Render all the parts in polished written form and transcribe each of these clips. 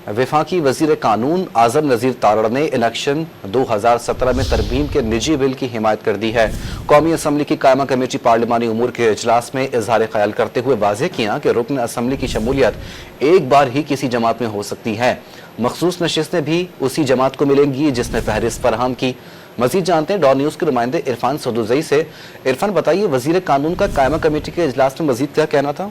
وفاقی وزیر قانون اعظم نذیر تارڑ نے الیکشن 2017 میں ترمیم کے نجی بل کی حمایت کر دی ہے۔ قومی اسمبلی کی قائمہ کمیٹی پارلیمانی امور کے اجلاس میں اظہار خیال کرتے ہوئے واضح کیا کہ رکن اسمبلی کی شمولیت ایک بار ہی کسی جماعت میں ہو سکتی ہے۔ مخصوص نشستیں بھی اسی جماعت کو ملیں گی جس نے فہرست فراہم کی۔ مزید جانتے ہیں ڈان نیوز کے نمائندے عرفان سدوزئی سے۔ عرفان بتائیے، وزیر قانون کا قائمہ کمیٹی کے اجلاس میں مزید کیا کہنا تھا؟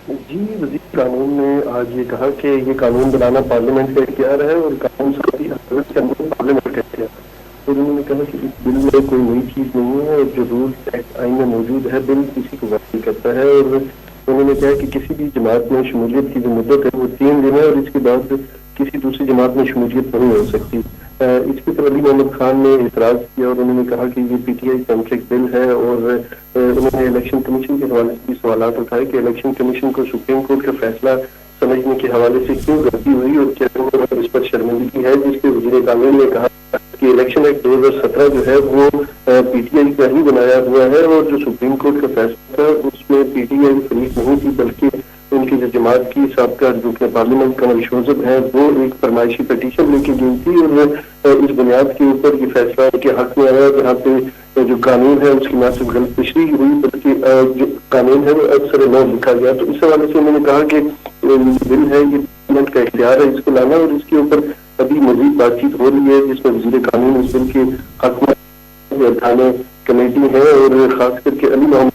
جی، وزیر قانون نے آج یہ کہا کہ یہ قانون بنانا پارلیمنٹ کا اختیار ہے اور قانون سازی حکومت کے اندر پارلیمنٹ کا اختیار ہے۔ اور انہوں نے کہا کہ اس بل میں کوئی نئی چیز نہیں ہے اور جو رولز ایکٹ آئین میں موجود ہے بل کسی کو واقعی کرتا ہے، اور انہوں نے کہا کہ کسی بھی جماعت میں شمولیت کی جو مدت ہے وہ 3 دن ہے اور اس کے بعد کسی دوسری جماعت میں شمولیت نہیں ہو سکتی۔ اس کے پر علی محمد خان نے اعتراض کیا اور انہوں نے کہا کہ یہ پی ٹی آئی سینٹرک بل ہے، اور انہوں نے الیکشن کمیشن کے حوالے سے بھی سوالات اٹھائے کہ الیکشن کمیشن کو سپریم کورٹ کا فیصلہ سمجھنے کے حوالے سے کیوں غلطی ہوئی اور کیا اس پر شرمندگی ہے، جس کے وزیر قانون نے کہا کہ الیکشن ایکٹ 2017 جو ہے وہ پی ٹی آئی کا ہی بنایا ہوا ہے، اور جو سپریم کورٹ کا فیصلہ تھا اس میں پی ٹی آئی فریق نہیں تھی بلکہ ان کی جو جماعت کی سابقہ رکن پارلیمنٹ کنور شوذب ہے وہ ایک فرمائشی پٹیشن لے کے گئی تھی، اور اس بنیاد کے اوپر یہ فیصلہ ان کے حق میں آیا جہاں پہ جو قانون ہے اس کی نہ صرف غلط تشریح ہوئی بلکہ جو قانون ہے وہ اکثر نو لکھا گیا۔ تو اس حوالے سے انہوں نے کہا کہ بل ہے یہ پارلیمنٹ کا اختیار ہے اس کو لانا، اور اس کے اوپر ابھی مزید بات چیت ہو رہی ہے جس میں وزیر قانون اس بل کے حق میں ارکان کمیٹی ہے اور خاص کر کے علی محمد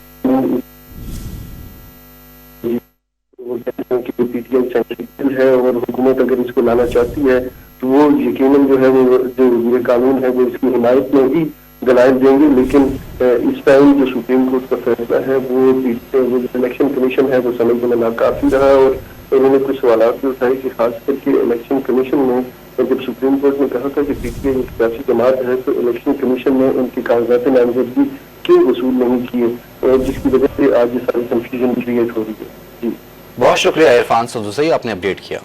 کہ پی ٹی آئی سینٹرک بل ہے اور حکومت اگر اس کو لانا چاہتی ہے تو وہ یقیناً جو ہے وہ جو وزیر قانون ہے وہ اس کی حمایت میں ہی دلائل دیں گے، لیکن اس ٹائم جو سپریم کورٹ کا فیصلہ ہے وہ الیکشن کمیشن ہے وہ سمجھنے میں ناکافی رہا، اور انہوں نے کچھ سوالات بھی اٹھائے کہ خاص کر کے الیکشن کمیشن نے جب سپریم کورٹ نے کہا تھا کہ پی ٹی آئی ایک سیاسی جماعت ہے تو الیکشن کمیشن نے ان کی کاغذات نامزدگی کیوں وصول نہیں کیے، اور جس کی وجہ سے آج یہ ساری کنفیوژن کریٹ ہو رہی ہے۔ جی بہت شکریہ عرفان سدوزئی، آپ نے اپڈیٹ کیا۔